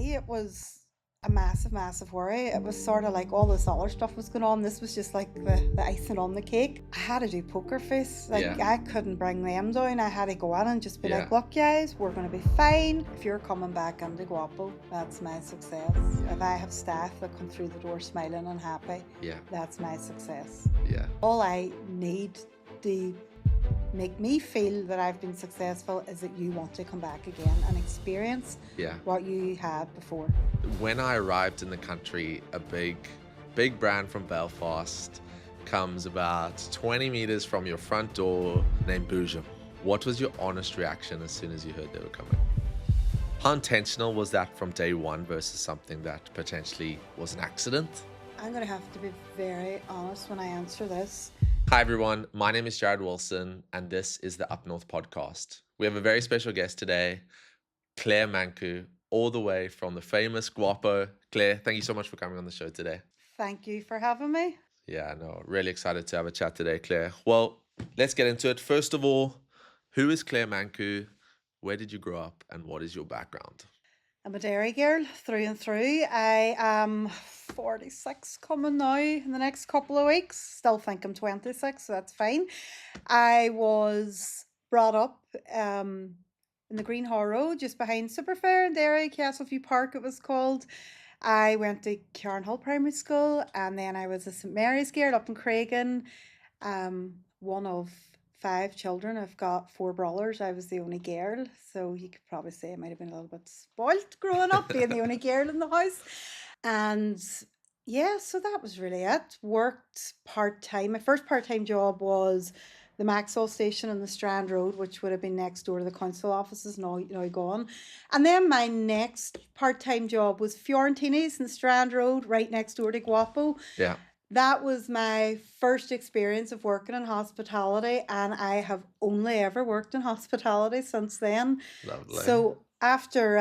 me, it was a massive, massive worry. It was sort of like all this other stuff was going on. This was just like the icing on the cake. I had to do poker face. Like, I couldn't bring them down. I had to go in and just be like, look, guys, we're going to be fine. If you're coming back into Guapo, that's my success. If I have staff that come through the door smiling and happy, that's my success. All I need to make me feel that I've been successful is that you want to come back again and experience what you had before. When I arrived in the country, a big brand from Belfast comes about 20 meters from your front door named Boojum. What was your honest reaction as soon as you heard they were coming? How intentional was that from day one versus something that potentially was an accident? I'm going to have to be very honest when I answer this. Hi everyone, my name is Jared Wilson and this is the Up North podcast. We have a very special guest today, Claire Mankoo, all the way from the famous Guapo. Claire, thank you so much for coming on the show today. Thank you for having me. Yeah, no, really excited to have a chat today, Claire. Well, let's get into it. First of all, who is Claire Mankoo? Where did you grow up and what is your background? I'm a Derry girl through and through. I am 46 coming now in the next couple of weeks. Still think I'm 26, so that's fine. I was brought up in the Green Hall Road, just behind Superfair in Derry, Castleview Park it was called. I went to Cairnhill Primary School and then I was a St Mary's girl up in Craigan. One of 5 children. I've got 4 brothers. I was the only girl, so you could probably say I might have been a little bit spoilt growing up, being the only girl in the house. And yeah, so that was really it. Worked part-time. My first part-time job was the Maxwell station on the Strand Road, which would have been next door to the council offices, now gone. And then my next part-time job was Fiorentini's in the Strand Road, right next door to Guapo. Yeah. That was my first experience of working in hospitality, and I have only ever worked in hospitality since then. Lovely. So after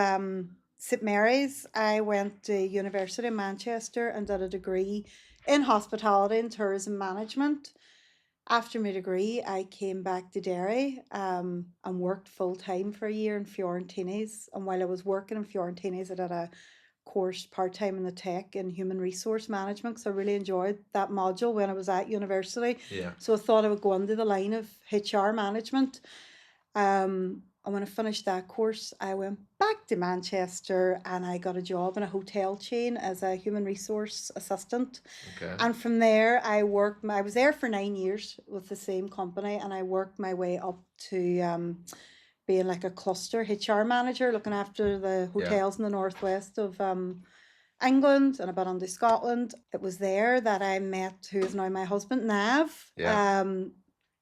St Mary's, I went to University of Manchester and did a degree in hospitality and tourism management. After my degree, I came back to Derry and worked full-time for a year in Fiorentini's. And while I was working in Fiorentini's, I did a course part-time in the tech and human resource management because I really enjoyed that module when I was at university. So I thought I would go into the line of HR management. And when I finished that course, I went back to Manchester and I got a job in a hotel chain as a human resource assistant. And from there I was there for 9 years with the same company, and I worked my way up to being like a cluster HR manager, looking after the hotels in the northwest of England and a bit under Scotland. It was there that I met who is now my husband, Nav.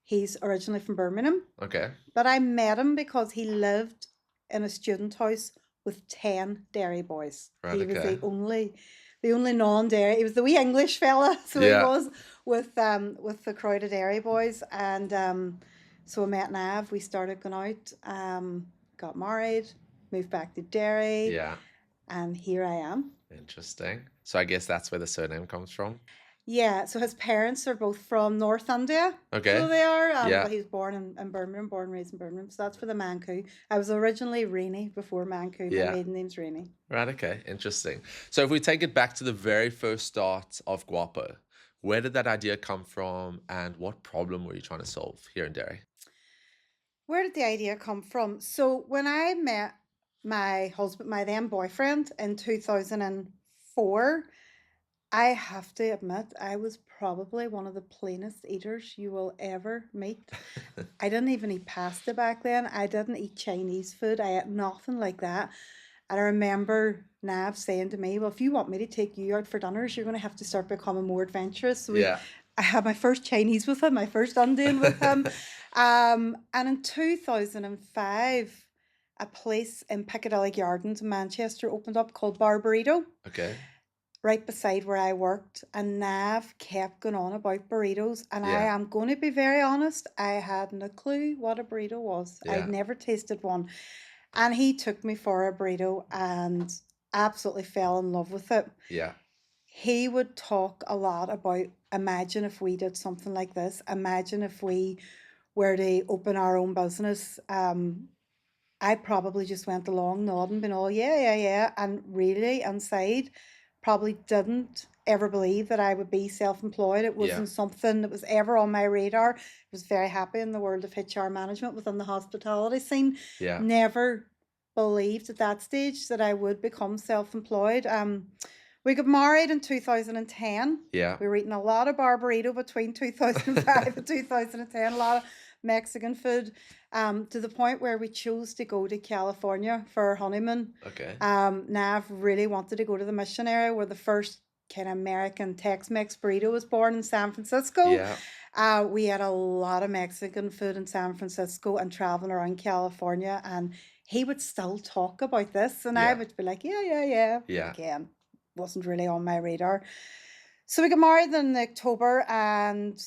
He's originally from Birmingham. But I met him because he lived in a student house with 10 Derry boys. He was the only non-Derry. He was the wee English fella, so he was with the crowd of Derry boys. And so I met Nav, we started going out, got married, moved back to Derry, and here I am. Interesting. So I guess that's where the surname comes from? Yeah, so his parents are both from North India. So they are. But he was born in Birmingham, born and raised in Birmingham. So that's for the Mankoo. I was originally Rainey before Mankoo. My maiden name's Rainey. Right, okay. Interesting. So if we take it back to the very first start of Guapo, where did that idea come from and what problem were you trying to solve here in Derry? Where did the idea come from? So when I met my husband, my then boyfriend in 2004, I have to admit, I was probably one of the plainest eaters you will ever meet. I didn't even eat pasta back then. I didn't eat Chinese food. I ate nothing like that. And I remember Nav saying to me, well, if you want me to take you out for dinners, you're going to have to start becoming more adventurous. So I had my first Chinese with him, my first Indian with him. And in 2005, a place in Piccadilly Gardens in Manchester opened up called Burrito. Right beside where I worked, and Nav kept going on about burritos, and I am going to be very honest, I had no clue what a burrito was. I'd never tasted one, and he took me for a burrito and absolutely fell in love with it. He would talk a lot about, imagine if we did something like this, imagine if we were to open our own business. I probably just went along nodding, being all, yeah, yeah, yeah. And really inside, probably didn't ever believe that I would be self employed. It Yeah. wasn't something that was ever on my radar. I was very happy in the world of HR management within the hospitality scene. Yeah. Never believed at that stage that I would become self employed. We got married in 2010. Yeah. We were eating a lot of Burrito between 2005 and 2010, a lot of Mexican food, to the point where we chose to go to California for our honeymoon. Okay. Nav really wanted to go to the mission area where the first kind of American Tex-Mex burrito was born in San Francisco. Yeah. We had a lot of Mexican food in San Francisco and traveling around California, and he would still talk about this, and I Yeah. would be like, yeah, yeah, yeah. Yeah. Again, wasn't really on my radar. So we got married in October, and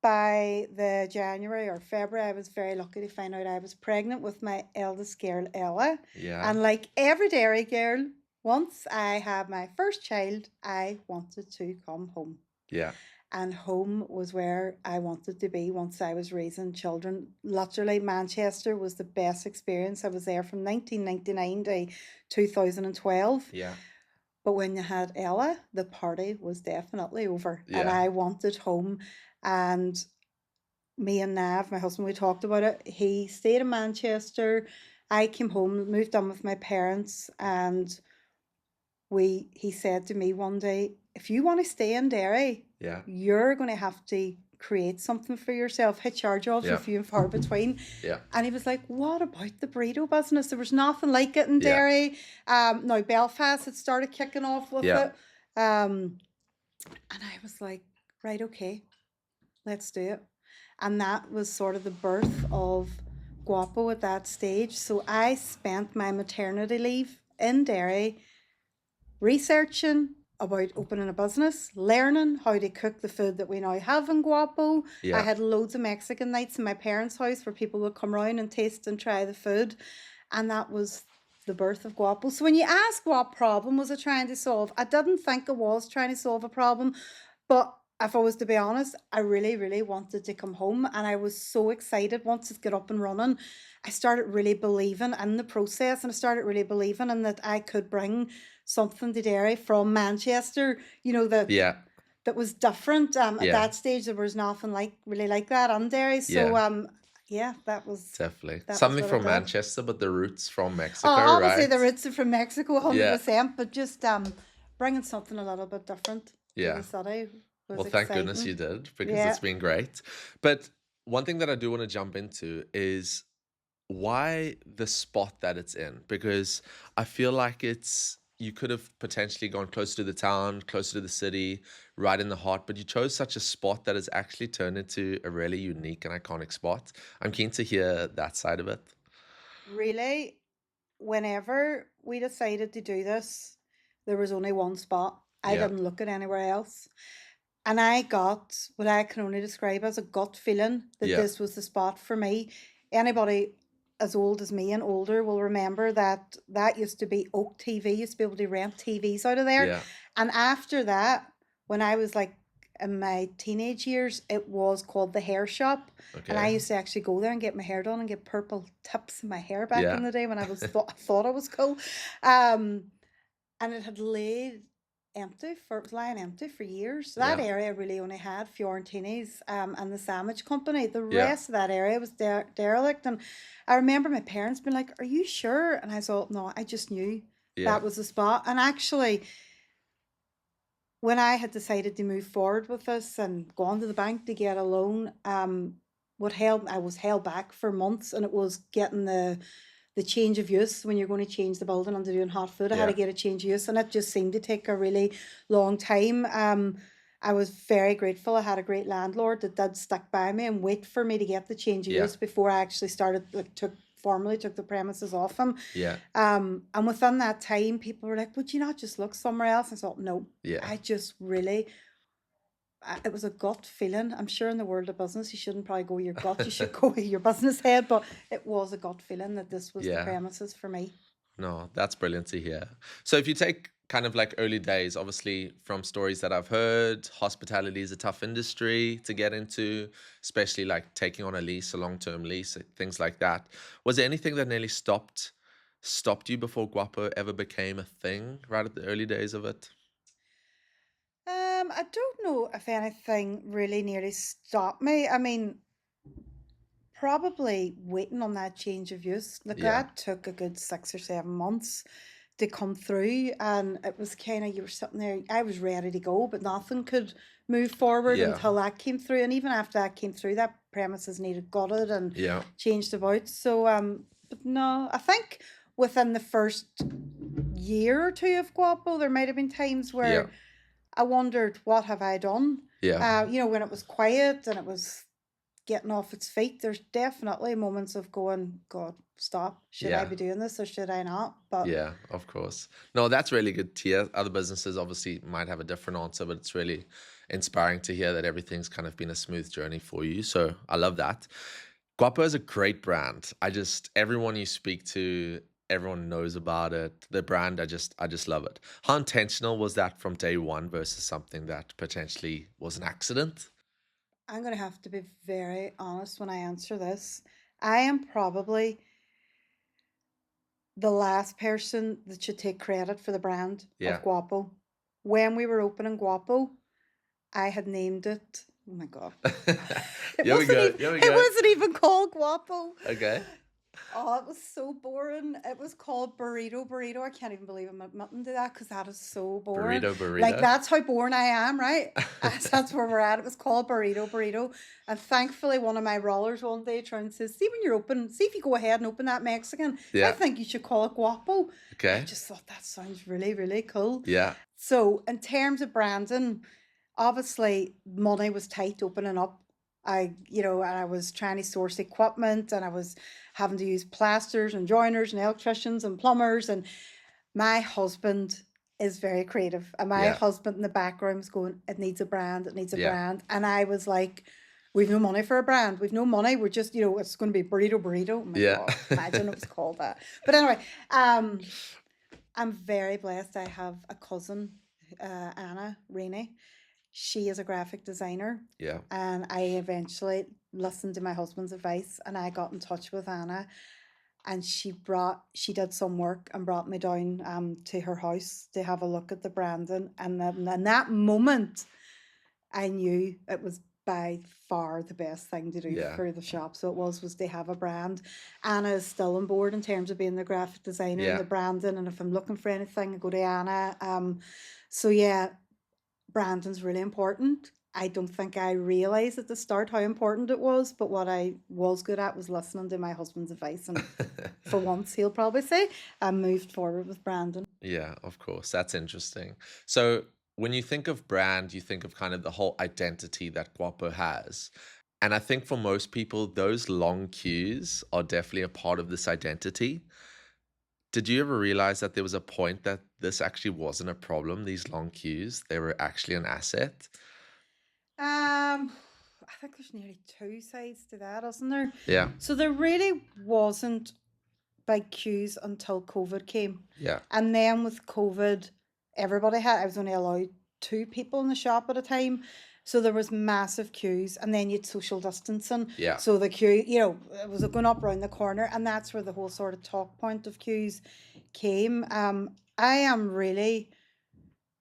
by the January or February, I was very lucky to find out I was pregnant with my eldest girl, Ella. Yeah. And like every Derry girl, once I had my first child, I wanted to come home. Yeah. And home was where I wanted to be once I was raising children. Literally, Manchester was the best experience. I was there from 1999 to 2012. Yeah. But when you had Ella, the party was definitely over. And Yeah. I wanted home. And me and Nav, my husband, we talked about it. He stayed in Manchester. I came home, moved on with my parents, and he said to me one day, if you want to stay in Derry, Yeah. you're going to have to create something for yourself. HR jobs Yeah. are few and far between. Yeah. And he was like, what about the burrito business? There was nothing like it in Yeah. Derry. Now Belfast had started kicking off with Yeah. it. And I was like, right, okay, let's do it. And that was sort of the birth of Guapo at that stage. So I spent my maternity leave in Derry researching about opening a business, learning how to cook the food that we now have in Guapo. Yeah. I had loads of Mexican nights in my parents' house where people would come around and taste and try the food. And that was the birth of Guapo. So when you ask what problem was I trying to solve, I didn't think I was trying to solve a problem. But if I was to be honest, I really, really wanted to come home. And I was so excited once it got up and running. I started really believing in the process, and I started really believing in that I could bring something to Derry from Manchester, that Yeah. was different. At Yeah. that stage, there was nothing really like that on Derry. So, Yeah. that was Definitely. that was Something what I from did. Manchester, but the roots from Mexico, Obviously right? the roots are from Mexico, 100%, Yeah. but just bringing something a little bit different to Yeah. the city was Well, thank goodness exciting. you did, because Yeah. it's been great. But one thing that I do want to jump into is why the spot that it's in, because I feel like you could have potentially gone closer to the town, closer to the city, right in the heart, but you chose such a spot that has actually turned into a really unique and iconic spot. I'm keen to hear that side of it. Really, whenever we decided to do this, there was only one spot. I Yeah. didn't look at anywhere else. And I got what I can only describe as a gut feeling that Yeah. this was the spot for me. Anybody as old as me and older will remember that used to be Oak TV, used to be able to rent TVs out of there. Yeah. And after that, when I was like in my teenage years, it was called the Hair Shop. And I Okay. used to actually go there and get my hair done and get purple tips in my hair back in Yeah. the day when I thought I was cool. And it had laid empty it was lying empty for years. That Yeah. area really only had Fiorentini's and the sandwich company. The Yeah. rest of that area was derelict. And I remember my parents being like, "Are you sure?" And I thought, no, I just knew Yeah. that was the spot. And actually, when I had decided to move forward with this and gone to the bank to get a loan, I was held back for months, and it was getting the change of use when you're going to change the building and doing hot food. I had to Yeah. get a change of use, and it just seemed to take a really long time. I was very grateful. I had a great landlord that did stick by me and wait for me to get the change of Yeah. use before I actually started formally took the premises off him. Yeah. And within that time, people were like, "Would you not just look somewhere else?" I thought, no, Yeah. I just really. It was a gut feeling. I'm sure in the world of business, you shouldn't probably go with your gut. You should go with your business head. But it was a gut feeling that this was the Yeah. premises for me. No, that's brilliant to hear. So if you take kind of like early days, obviously from stories that I've heard, hospitality is a tough industry to get into, especially like taking on a lease, a long-term lease, things like that. Was there anything that nearly stopped you before Guapo ever became a thing right at the early days of it? I don't know if anything really nearly stopped me. I mean, probably waiting on that change of use. Like Yeah. that took a good 6 or 7 months to come through, and it was kind of you were sitting there. I was ready to go, but nothing could move forward Yeah. until that came through. And even after that came through, that premises needed gutted and Yeah. changed about. So, but no, I think within the first year or two of Guapo, there might have been times Yeah. where I wondered, what have I done? Yeah. When it was quiet and it was getting off its feet, there's definitely moments of going, God, stop. Should I Yeah. be doing this or should I not? But Yeah, of course. No, that's really good to hear. Other businesses obviously might have a different answer, but it's really inspiring to hear that everything's kind of been a smooth journey for you. So I love that. Guapo is a great brand. Everyone you speak to, everyone knows about it. The brand, I just love it. How intentional was that from day one versus something that potentially was an accident? I'm going to have to be very honest when I answer this. I am probably the last person that should take credit for the brand Yeah. of Guapo. When we were opening Guapo, I had named it. Oh my God. It Here we wasn't go. even Here we it go. wasn't even called Guapo. Okay. Oh, it was so boring. It was called Burrito. Burrito. I can't even believe I'm admitting to that because that is so boring. Burrito, Like, burrito. that's how boring I am, right? That's where we're at. It was called Burrito. Burrito. And thankfully, one of my rollers one day turned and says, see, when you're open, see if you go ahead and open that Mexican, I Yeah. think you should call it Guapo. I Okay. just thought that sounds really, really cool. Yeah. So, in terms of branding, obviously money was tight opening up. And I was trying to source equipment and I was having to use plasters and joiners and electricians and plumbers. And my husband is very creative. And my Yeah. husband in the background was going, it needs a brand, it needs a Yeah. brand. And I was like, we've no money for a brand. We've no money. We're just, it's going to be Burrito Burrito. Oh my Yeah. God, imagine it was called that. But anyway, um, I'm very blessed. I have a cousin, Anna Rainey. She is a graphic designer, Yeah. and I eventually listened to my husband's advice and I got in touch with Anna, and she did some work and brought me down to her house to have a look at the branding, and then in that moment I knew it was by far the best thing to do Yeah. for the shop. So it was to have a brand. Anna is still on board in terms of being the graphic designer and Yeah. the branding, and if I'm looking for anything I go to Anna. So yeah, branding's really important. I don't think I realised at the start how important it was, but what I was good at was listening to my husband's advice, and for once, he'll probably say, I moved forward with branding. Yeah, of course. That's interesting. So when you think of brand, you think of kind of the whole identity that Guapo has. And I think for most people, those long queues are definitely a part of this identity. Did you ever realize that there was a point that this actually wasn't a problem, these long queues? They were actually an asset? I think there's nearly two sides to that, isn't there? Yeah. So there really wasn't big queues until COVID came. Yeah. And then with COVID, I was only allowed two people in the shop at a time. So there was massive queues, and then you'd social distancing. Yeah. So the queue, it was going up around the corner, and that's where the whole sort of talk point of queues came. I am really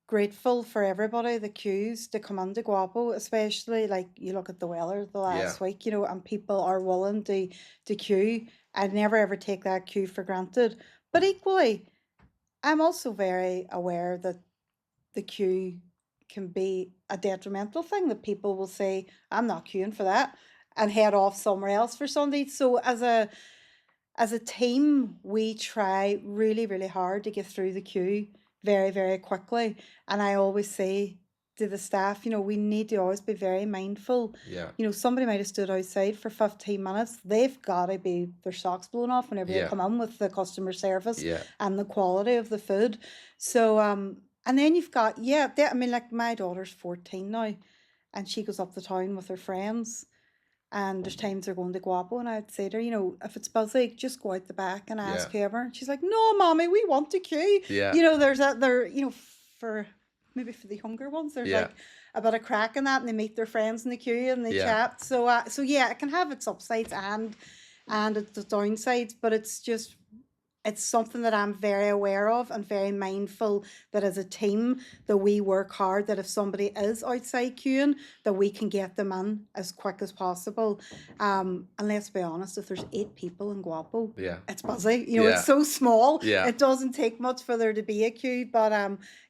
grateful for everybody, the queues to come into Guapo, especially like you look at the weather the last Yeah. week, and people are willing to queue. I'd never ever take that queue for granted. But equally, I'm also very aware that the queue can be a detrimental thing, that people will say, I'm not queuing for that, and head off somewhere else for Sunday. So as a team, we try really, really hard to get through the queue very, very quickly. And I always say to the staff, we need to always be very mindful. Yeah. Somebody might have stood outside for 15 minutes. They've got to be their socks blown off whenever they Yeah. come in with the customer service Yeah. and the quality of the food. So, and then you've got, like my daughter's 14 now, and she goes up the town with her friends. And there's times they're going to Guapo, and I'd say to her, if it's busy, just go out the back and Yeah. ask whoever. And she's like, no, mommy, we want to queue. Yeah. There's that there, for maybe for the younger ones, there's Yeah. like a bit of crack in that, and they meet their friends in the queue and they Yeah. chat. So yeah, it can have its upsides and its downsides, but it's something that I'm very aware of and very mindful that as a team that we work hard, that if somebody is outside queuing, that we can get them in as quick as possible. And let's be honest, if there's 8 people in Guapo, Yeah. it's busy. Yeah. It's so small. Yeah. It doesn't take much for there to be a queue. But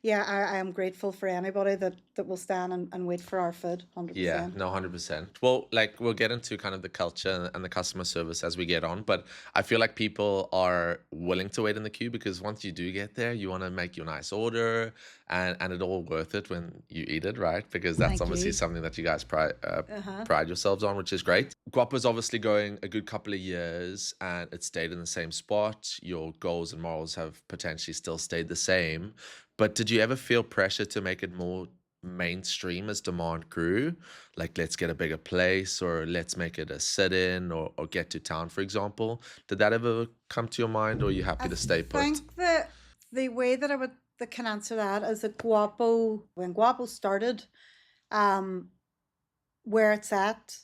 yeah, I am grateful for anybody that will stand and wait for our food. 100%. Yeah, no, 100%. Well, like we'll get into kind of the culture and the customer service as we get on, but I feel like people are willing to wait in the queue because once you do get there, you want to make your nice order and it all worth it when you eat it, right? Because that's Thank obviously you. something that you guys pride Uh-huh. yourselves on, which is great. Guapo's obviously going a good couple of years and it stayed in the same spot. Your goals and morals have potentially still stayed the same. But did you ever feel pressure to make it more mainstream as demand grew? Like, let's get a bigger place or let's make it a sit-in or get to town, for example. Did that ever come to your mind or are you happy I to stay put? think that the way that that can answer that is that when Guapo started, um, where it's at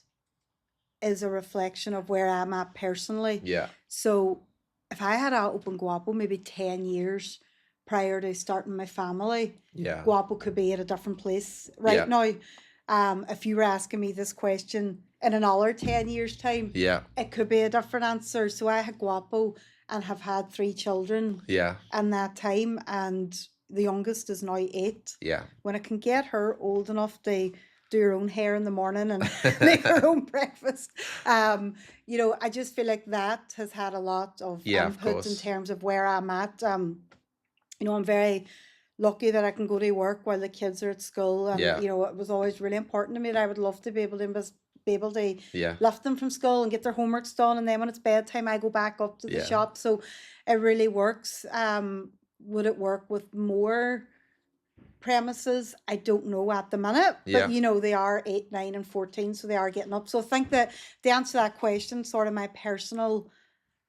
is a reflection of where I'm at personally. Yeah. So if I had opened Guapo maybe 10 years prior to starting my family, Yeah. Guapo could be at a different place right Yeah. now. If you were asking me this question in another 10 years' time, Yeah. it could be a different answer. So I had Guapo and have had 3 children Yeah. in that time, and the youngest is now 8. Yeah. When I can get her old enough to do her own hair in the morning and make her own breakfast, I just feel like that has had a lot of Yeah, of input in course. terms of where I'm at. I'm very lucky that I can go to work while the kids are at school, and Yeah. it was always really important to me that I would love to be able to Yeah. lift them from school and get their homeworks done, and then when it's bedtime I go back up to the Yeah. shop. So it really works. Would it work with more premises? I don't know at the minute, Yeah. but they are 8, 9, and 14, so they are getting up. So I think that the answer to that question, sort of my personal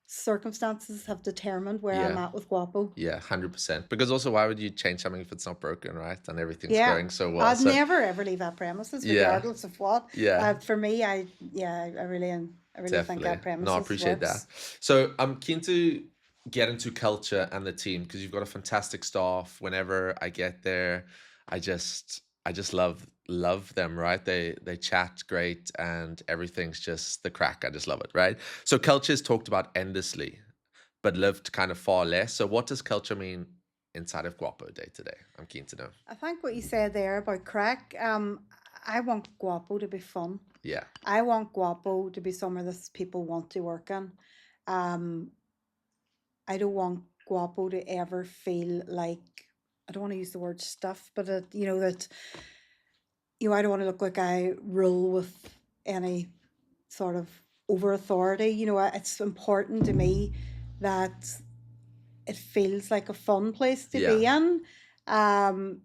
circumstances have determined where I'm Yeah. at with Guapo. Yeah, 100%. Because also, why would you change something if it's not broken, right? And everything's Yeah, going so well. I'd So never ever leave that premises, yeah. regardless of what. Yeah. For me, I really think Definitely. that premises No, I appreciate works. that. So I'm keen to get into culture and the team because you've got a fantastic staff. Whenever I get there, I just love them, right? They chat great and everything's just the crack. I just love it, right? So culture is talked about endlessly, but lived kind of far less. So what does culture mean inside of Guapo day to day? I'm keen to know. I think what you said there about crack, I want Guapo to be fun. Yeah. I want Guapo to be somewhere that people want to work in. Um, I don't want Guapo to ever feel like, I don't want to use the word stuff, but I don't want to look like I rule with any sort of over authority. It's important to me that it feels like a fun place to be in.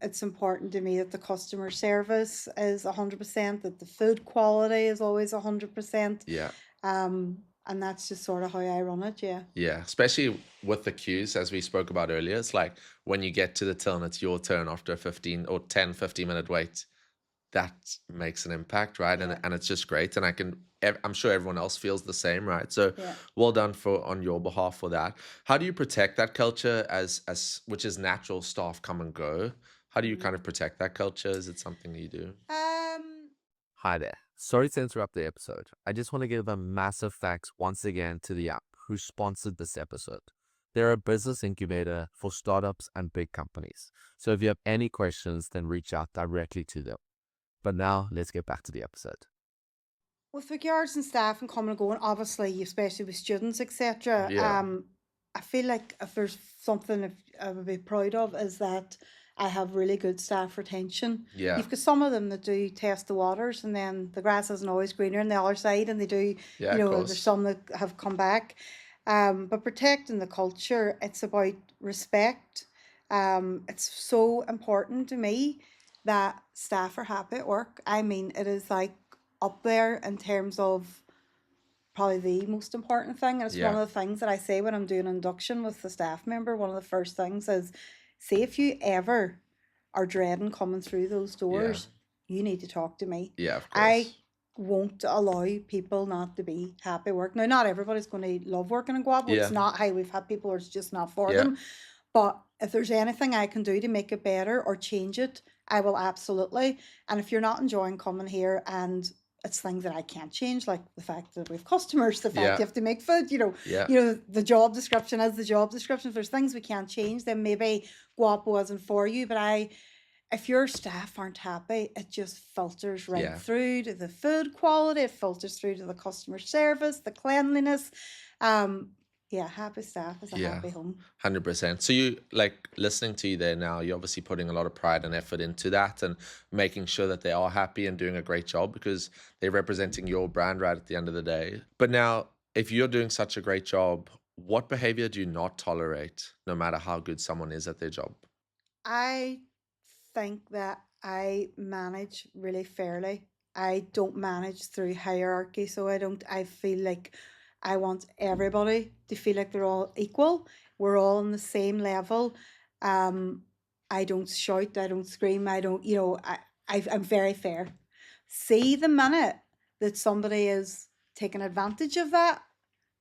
It's important to me that the customer service is 100%, that the food quality is always 100%. Yeah. And that's just sort of how I run it. Yeah. Yeah, especially with the queues, as we spoke about earlier. It's like when you get to the till and it's your turn after a 15 or 10, 15-minute wait, that makes an impact, right? Yeah. And it's just great. And I'm sure everyone else feels the same, right? So Yeah. well done on your behalf for that. How do you protect that culture as which is natural, staff come and go? How do you kind of protect that culture? Is it something you do? Hi there. Sorry to interrupt the episode. I just want to give a massive thanks once again to the app who sponsored this episode. They're a business incubator for startups and big companies. So if you have any questions, then reach out directly to them. But now let's get back to the episode. With regards and staff and coming and going, obviously, especially with students, etc. Yeah. I feel like if there's something I would be proud of is that I have really good staff retention. Yeah. You've got some of them that do test the waters, and then the grass isn't always greener on the other side, and they do. Yeah, of course. There's some that have come back. But protecting the culture, it's about respect. It's so important to me that staff are happy at work. I mean, it is like up there in terms of probably the most important thing. And it's one Yeah. of the things that I say when I'm doing induction with the staff member. One of the first things is, say if you ever are dreading coming through those Yeah. doors, you need to talk to me. Yeah, of I course. won't allow people not to be happy working. Now, not everybody's going to love working in Guapo. Yeah. It's not how we've had people where it's just not for Yeah. them. But if there's anything I can do to make it better or change it, I will absolutely. And if you're not enjoying coming here and it's things that I can't change, like the fact that we have customers, the fact Yeah. you have to make food, Yeah. the job description is the job description. If there's things we can't change, then maybe Guapo isn't for you. But if your staff aren't happy, it just filters right Yeah. through to the food quality, it filters through to the customer service, the cleanliness. Yeah, happy staff is a Yeah. happy home. 100%. So you like listening to you there now, you're obviously putting a lot of pride and effort into that and making sure that they are happy and doing a great job because they're representing your brand right at the end of the day. But now, if you're doing such a great job, what behavior do you not tolerate no matter how good someone is at their job? I think that I manage really fairly. I don't manage through hierarchy, so I feel like I want everybody to feel like they're all equal. We're all on the same level. Um, I don't shout, I don't scream, I don't, I'm very fair. See the minute that somebody is taking advantage of that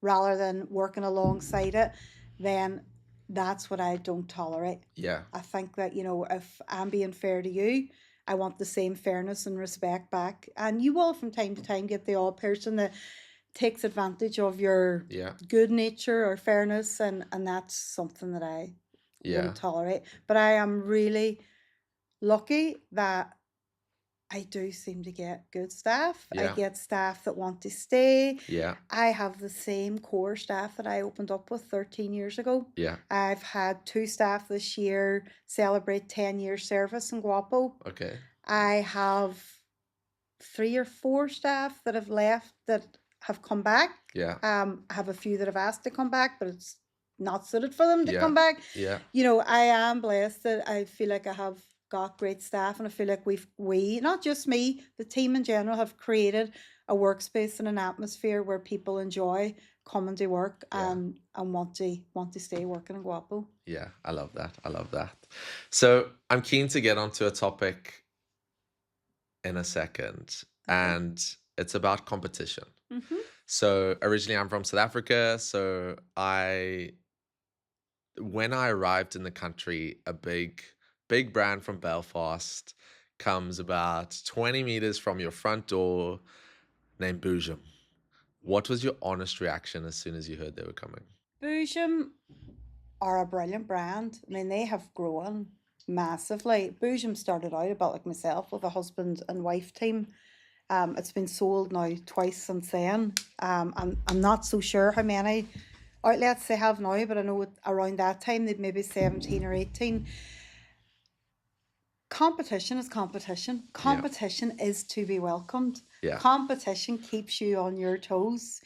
rather than working alongside it, then that's what I don't tolerate. Yeah. I think that, if I'm being fair to you, I want the same fairness and respect back. And you will from time to time get the odd person that takes advantage of your Yeah. good nature or fairness, and that's something that I Yeah. wouldn't tolerate. But I am really lucky that I do seem to get good staff. I Yeah. get staff that want to stay. Yeah. I have the same core staff that I opened up with 13 years ago. Yeah. I've had 2 staff this year celebrate 10 years service in Guapo. Okay. I have 3 or 4 staff that have left that have come back. Yeah. I have a few that have asked to come back, but it's not suited for them to Yeah. come back. Yeah. I am blessed that I feel like I have got great staff, and I feel like we not just me, the team in general, have created a workspace and an atmosphere where people enjoy coming to work Yeah. and want to stay working in Guapo. Yeah, I love that. I love that. So I'm keen to get onto a topic in a second, Okay. and it's about competition. Mm-hmm. So originally I'm from South Africa. So when I arrived in the country, a big brand from Belfast comes about 20 meters from your front door named Boojum. What was your honest reaction as soon as you heard they were coming? Boojum are a brilliant brand. I mean, they have grown massively. Boojum started out about like myself with a husband and wife team. It's been sold now twice since then. I'm not so sure how many outlets they have now, but I know around that time they'd maybe 17 or 18. Competition is competition. Competition is to be welcomed. Yeah. Competition keeps you on your toes.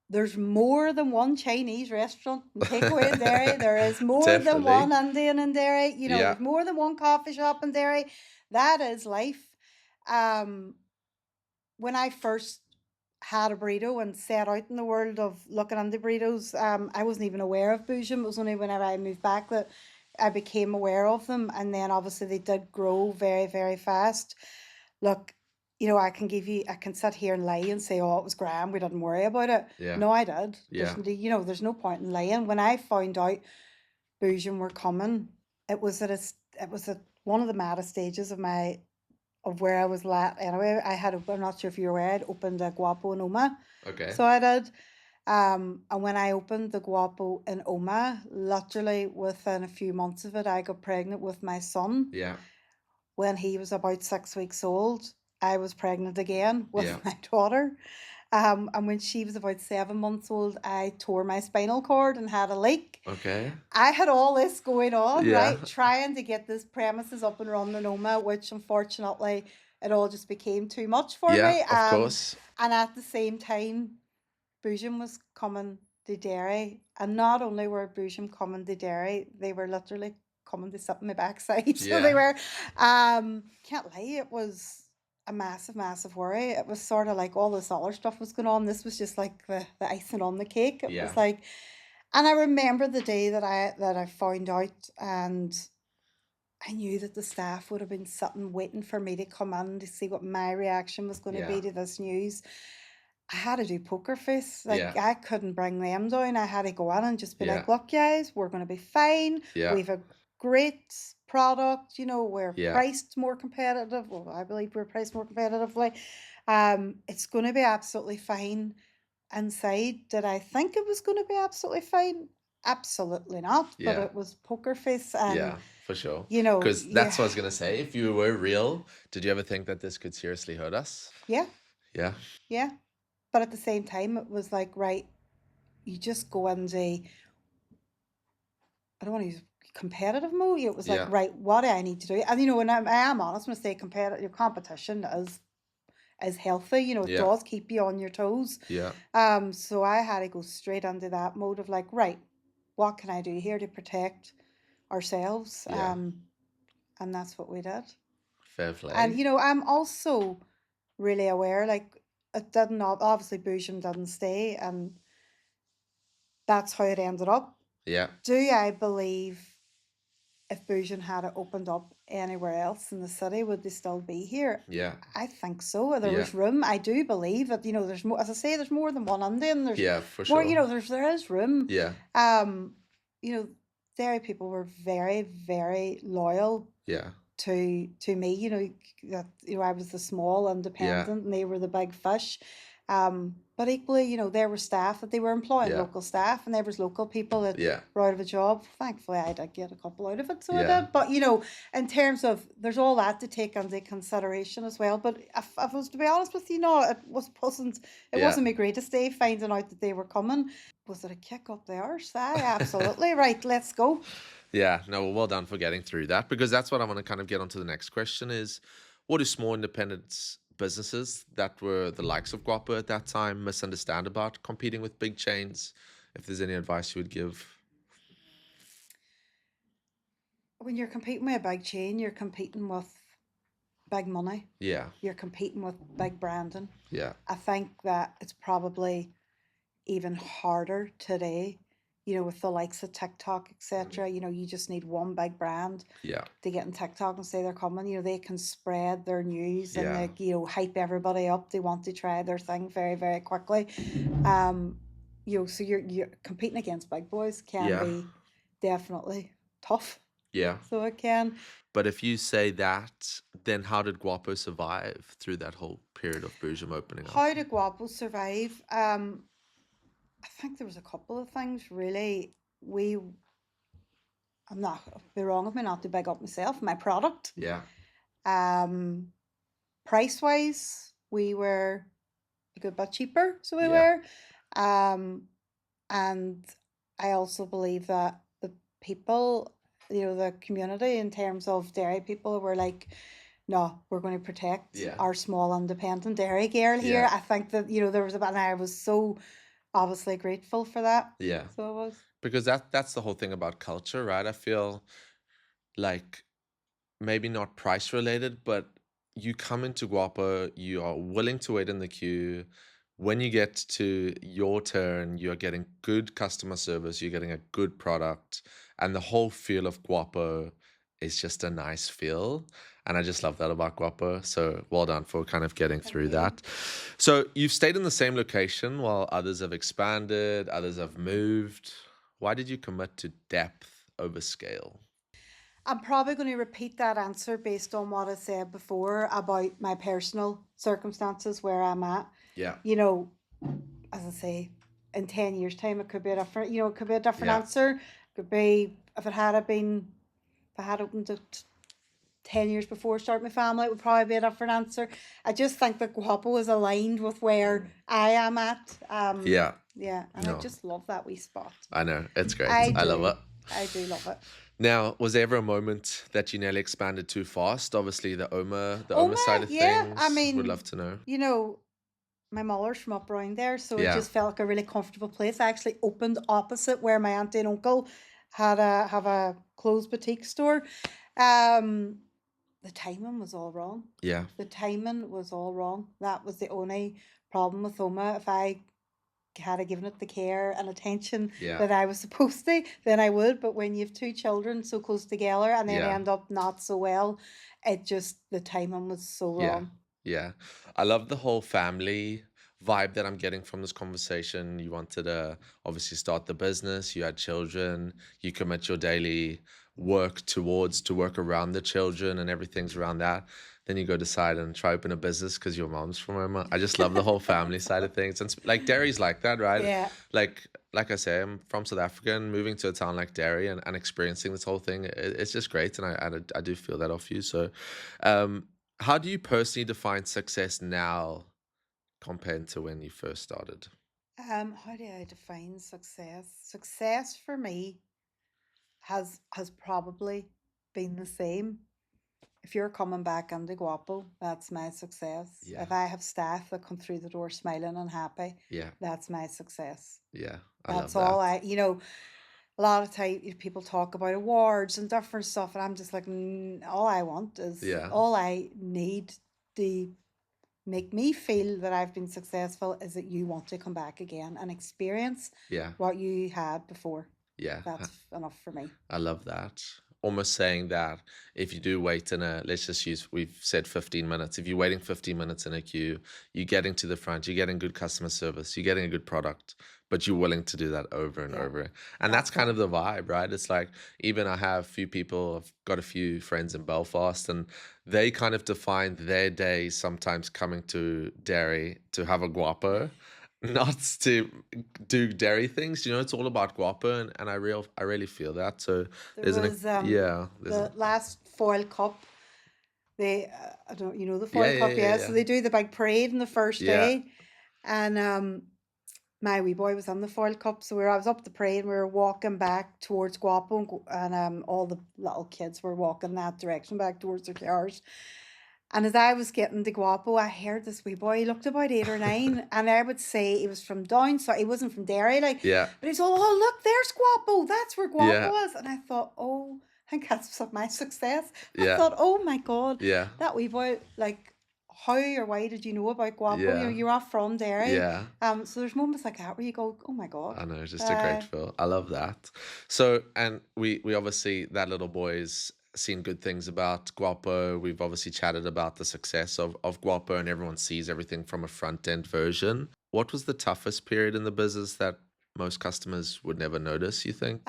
There's more than one Chinese restaurant and takeaway in Derry. There is more than Definitely. one Indian in Derry. Yeah. There's more than one coffee shop in Derry. That is life. When I first had a burrito and set out in the world of looking into burritos, I wasn't even aware of Boojum. It was only whenever I moved back that I became aware of them. And then obviously they did grow very, very fast. Look, I can sit here and lie and say, oh, it was grand, we didn't worry about it. Yeah. No, I did. Yeah. There's no point in lying. When I found out Boojum were coming, it was at one of the maddest stages of where I was at anyway. I'm not sure if you're aware, I'd opened a Guapo in Oma. Okay. So I did. And when I opened the Guapo in Oma, literally within a few months of it, I got pregnant with my son. Yeah. When he was about 6 weeks old, I was pregnant again with Yeah. my daughter. And when she was about 7 months old, I tore my spinal cord and had a leak. Okay. I had all this going on, Yeah. right? Trying to get this premises up and running in Oma, which unfortunately it all just became too much for me. Yeah, of course. And at the same time, Boojum was coming to Derry. And not only were Boojum coming to Derry, they were literally coming to sit on my backside. So Yeah. they were, can't lie, it was a massive, massive worry. It was sort of like all this other stuff was going on. This was just like the icing on the cake. It Yeah. was like, and I remember the day that I found out, and I knew that the staff would have been sitting waiting for me to come in to see what my reaction was going to Yeah. be to this news. I had to do poker face. Like, Yeah. I couldn't bring them down. I had to go in and just be Yeah. like, look, guys, we're going to be fine. Yeah. We've a great product. You know, we're Yeah. priced more competitive. Well, I believe we're priced more competitively. It's going to be absolutely fine. Inside, did I think it was going to be absolutely fine? Absolutely not. But Yeah. it was poker face, and Yeah, for sure. you know, Because that's yeah, what I was gonna say. If you were real, did you ever think that this could seriously hurt us? yeah, Yeah. yeah. But at the same time, it was like, right, you just go into, I don't want to use competitive mode. It was like, Yeah. right, what do I need to do? And you know, and I am honest when I say competitive competition is healthy. You know, it Yeah. does keep you on your toes. Yeah. So I had to go straight into that mode of like, right, what can I do here to protect ourselves? Yeah. And that's what we did. Fair play. And you know, I'm also really aware, like it didn't obviously Boojum didn't stay, and that's how it ended up. Yeah. Do I believe if Boojum had opened up anywhere else in the city, would they still be here? Yeah. I think so. There Yeah. was room. I do believe that, you know, there's more, as I say, there's more than one Indian. There's Yeah, for more, sure. you know, there is room. Yeah. You know, Derry people were very, very loyal Yeah. to me. You know, that, you know, I was the small independent and they were the big fish. But equally, you know, there were staff that they were employing Yeah. local staff, and there was local people that Yeah. were out of a job. Thankfully, I did get a couple out of it, so I Yeah. did. But you know, in terms of, there's all that to take into consideration as well. But if I was to be honest with you, no, wasn't Yeah. my greatest day finding out that they were coming. Was it a kick up the arse? Aye, absolutely. Right, let's go. Yeah. No, well done for getting through that, because that's what I want to kind of get onto the next question is, what do small independent businesses that were the likes of Guapo at that time misunderstand about competing with big chains? If there's any advice you would give. When you're competing with a big chain, you're competing with big money. Yeah. You're competing with big branding. Yeah. I think that it's probably even harder today, you know, with the likes of TikTok, etc. You know, you just need one big brand Yeah. to get in TikTok and say they're coming. You know, they can spread their news and Yeah. like, you know, hype everybody up. They want to try their thing very, very quickly. You know, so you're competing against big boys can Yeah. be definitely tough. Yeah. So it can. But if you say that, then how did Guapo survive through that whole period of Boojum opening up? How did Guapo survive? I think there was a couple of things really. I'm not, be wrong of me not to big up myself, my product. Yeah. Price wise, we were a good bit cheaper, so we Yeah. were. And I also believe that the people, you know, the community in terms of dairy people were like, no, we're going to protect Yeah. our small independent dairy girl here. Yeah. I think that, you know, there was about, and I was so obviously grateful for that. Yeah. So it was. Because that's the whole thing about culture, right? I feel like maybe not price related, but you come into Guapo, you are willing to wait in the queue. When you get to your turn, you're getting good customer service, you're getting a good product, and the whole feel of Guapo is just a nice feel. And I just love that about Guapo. So well done for kind of getting through you. that. So you've stayed in the same location while others have expanded, others have moved. Why did you commit to depth over scale? I'm probably going to repeat that answer based on what I said before about my personal circumstances where I'm at. Yeah. You know, as I say, in 10 years' time, it could be a different, you know, it could be a different Yeah. answer. It could be, if I had opened it 10 years before starting my family, it would probably be a different answer. I just think that Guapo is aligned with where I am at. Yeah. Yeah, and No. I just love that wee spot. I know. It's great. I I love do. it. I do love it. Now, was there ever a moment that you nearly expanded too fast? Obviously, the Oma Oma, side of yeah, things. I mean, would love to know. You know, my mother's from up around there, so Yeah. it just felt like a really comfortable place. I actually opened opposite where my auntie and uncle have a clothes boutique store. The the timing was all wrong. Yeah. The timing was all wrong. That was the only problem with Oma. If I had given it the care and attention Yeah. that I was supposed to, then I would. But when you have two children so close together and then Yeah. end up not so well, the timing was so Yeah. wrong. Yeah. I love the whole family vibe that I'm getting from this conversation. You wanted to obviously start the business, you had children, you commit your daily work towards to work around the children and everything's around that. Then you go decide and try open a business because your mom's from Roma. I just love the whole family side of things. And like Derry's like that, right? Yeah. Like I say, I'm from South Africa and moving to a town like Derry and experiencing this whole thing, it's just great. And I do feel that off you. So how do you personally define success now compared to when you first started? How do I define success? Success for me has probably been the same. If you're coming back into Guapo, that's my success. Yeah. If I have staff that come through the door smiling and happy, Yeah. that's my success. Yeah. I That's love all that. a lot of time people talk about awards and different stuff, and I'm just like, all I want is, Yeah. all I need to make me feel that I've been successful is that you want to come back again and experience Yeah. what you had before. Yeah. That's enough for me. I love that. Almost saying that if you do wait let's just use, we've said 15 minutes. If you're waiting 15 minutes in a queue, you're getting to the front, you're getting good customer service, you're getting a good product, but you're willing to do that over and Yeah. over. And that's kind it. of the vibe, right? It's like, even I have I've got a few friends in Belfast, and they kind of define their days sometimes coming to Derry to have a guapo, not to do dairy things. It's all about guapo, and I really feel that. So There there's was the last foil cup. They I don't the foil Yeah, cup, yeah, yeah, So yeah. they do the big parade on the first Yeah. day, and my wee boy was on the foil cup, so I was up the parade and we were walking back towards Guapo, and all the little kids were walking that direction back towards their cars. And as I was getting to Guapo, I heard this wee boy. He looked about 8 or 9, and I would say he was from down south. He wasn't from Derry, Yeah. but he's all, oh, look, there's Guapo. That's where Guapo Yeah. is. And I thought, oh, I think that's my success. Yeah. I thought, oh my God, Yeah. that wee boy, how or why did you know about Guapo? Yeah. You're not from Derry. Yeah. So there's moments like that where you go, oh my God. I know, it's just a great feel. I love that. So, and we obviously, that little boy's seen good things about Guapo. We've obviously chatted about the success of Guapo, and everyone sees everything from a front end version. What was the toughest period in the business that most customers would never notice, you think?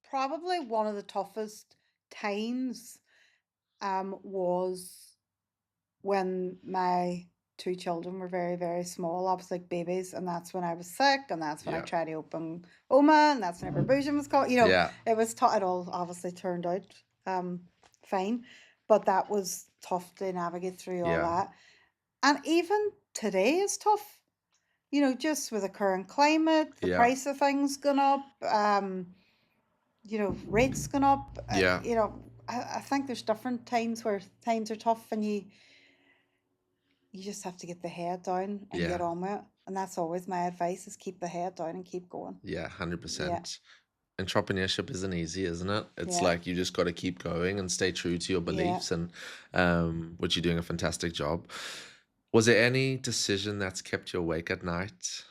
Probably one of the toughest times was when my 2 children were very, very small, obviously like babies, and that's when I was sick, and that's when I Yeah. tried to open Oma, and that's whenever Boojum was called. Yeah. It was tough. It all obviously turned out fine, but that was tough to navigate through all Yeah. that. And even today is tough. Just with the current climate, the Yeah. price of things gone up, rates gone up. Yeah. I think there's different times where times are tough, and you just have to get the head down and Yeah. get on with it. And that's always my advice, is keep the head down and keep going. Yeah, 100%. Entrepreneurship isn't easy, isn't it? It's Yeah. like you just got to keep going and stay true to your beliefs, and which you're doing a fantastic job. Was there any decision that's kept you awake at night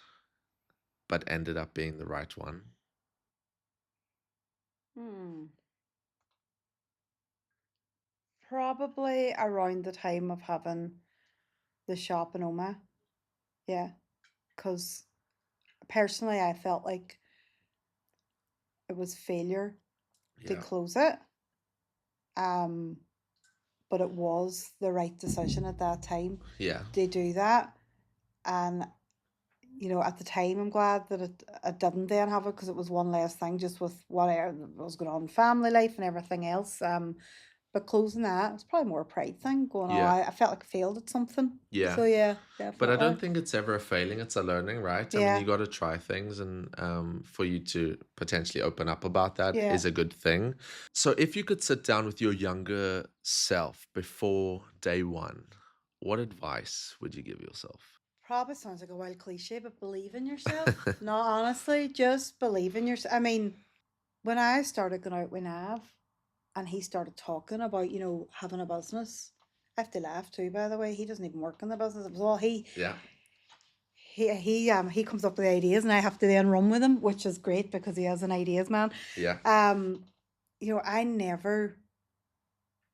but ended up being the right one? Probably around the time of having the shop in Oma. Yeah. Because personally, I felt like it was failure to Yeah. close it. But it was the right decision at that time Yeah. to do that. And at the time, I'm glad that it didn't then have it, because it was one less thing, just with what was going on in family life and everything else. But closing that, it's probably more a pride thing going on. Yeah. I felt like I failed at something. Yeah. So yeah, definitely. But I don't think it's ever a failing, it's a learning, right? I Yeah. mean, you got to try things, and for you to potentially open up about that Yeah. is a good thing. So if you could sit down with your younger self before day one, what advice would you give yourself? Probably sounds like a wild cliche, but believe in yourself. No, honestly, just believe in yourself. I mean, when I started going out with Nav, and he started talking about, having a business. I have to laugh too, by the way. He doesn't even work in the business. It was all Yeah. he comes up with ideas, and I have to then run with him, which is great because he has an ideas man. Yeah. I never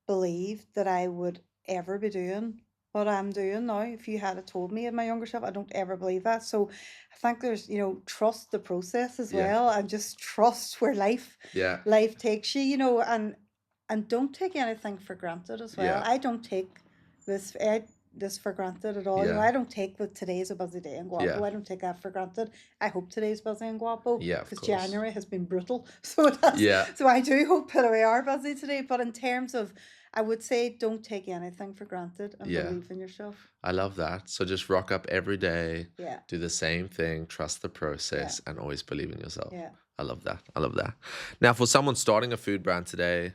believed that I would ever be doing what I'm doing now. If you had told me in my younger self, I don't ever believe that. So I think there's, trust the process as Yeah. well, and just trust where Yeah. life takes you, and don't take anything for granted as well. Yeah. I don't take this for granted at all. Yeah. I don't take that today's a busy day in Guapo. Yeah. I don't take that for granted. I hope today's busy in Guapo, Yeah, of because course. January has been brutal. So it has. Yeah. So I do hope that we are busy today. But in terms of, I would say, don't take anything for granted, and Yeah. believe in yourself. I love that. So just rock up every day, Yeah. do the same thing, trust the process, and always believe in yourself. Yeah. I love that. I love that. Now, for someone starting a food brand today,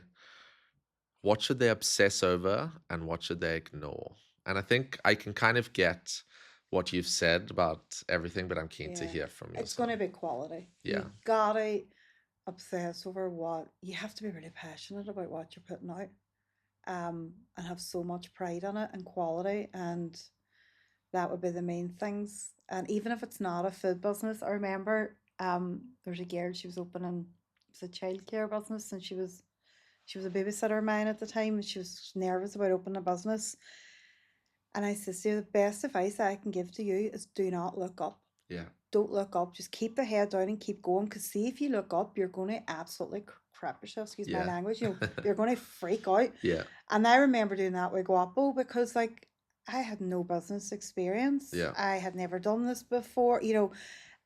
what should they obsess over and what should they ignore? And I think I can kind of get what you've said about everything, but I'm keen to Yeah. hear from you. It's going to be quality. Yeah. You gotta obsess over what you have to be really passionate about what you're putting out, and have so much pride in it and quality, and that would be the main things. And even if it's not a food business, I remember there's a girl, she was opening, it was a childcare business, and she was a babysitter of mine at the time, and she was nervous about opening a business. And I said, "See, the best advice I can give to you is do not look up. Yeah. Don't look up. Just keep the head down and keep going. Because see, if you look up, you're going to absolutely crap yourself. Excuse my Yeah. language. You're going to freak out." Yeah. And I remember doing that with Guapo, because I had no business experience. Yeah. I had never done this before,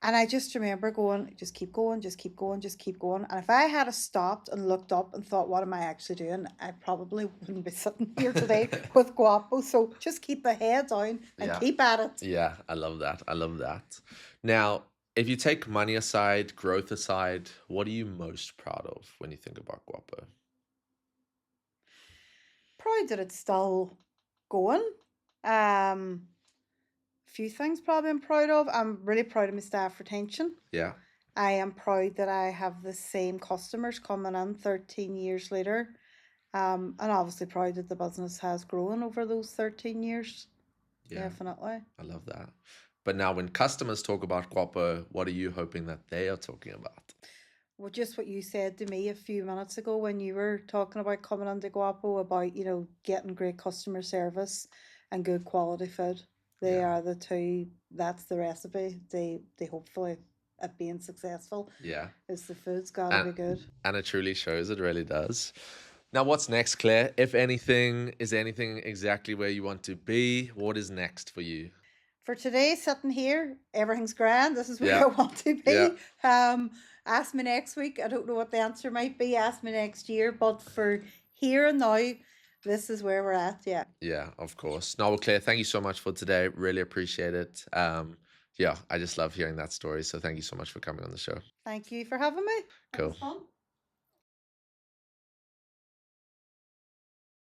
and I just remember going, just keep going, just keep going, just keep going. And if I had a stopped and looked up and thought, what am I actually doing? I probably wouldn't be sitting here today with Guapo. So just keep the head down and Yeah. keep at it. Yeah, I love that. I love that. Now, if you take money aside, growth aside, what are you most proud of when you think about Guapo? Proud that it's still going. Few things probably I'm proud of. I'm really proud of my staff retention. Yeah. I am proud that I have the same customers coming in 13 years later. And obviously proud that the business has grown over those 13 years. Yeah. Definitely. I love that. But now when customers talk about Guapo, what are you hoping that they are talking about? Well, just what you said to me a few minutes ago when you were talking about coming into Guapo, about, getting great customer service and good quality food. They Yeah. are the two, that's the recipe. They hopefully, at being successful, Yeah. is the food's got to be good. And it truly shows, it really does. Now, what's next, Claire? If anything, is anything exactly where you want to be? What is next for you? For today, sitting here, everything's grand. This is where Yeah. I want to be. Yeah. Ask me next week. I don't know what the answer might be. Ask me next year. But for here and now, this is where we're at. Yeah. Yeah, of course. No, well, Claire, thank you so much for today. Really appreciate it. Yeah, I just love hearing that story. So thank you so much for coming on the show. Thank you for having me. It Cool. was fun.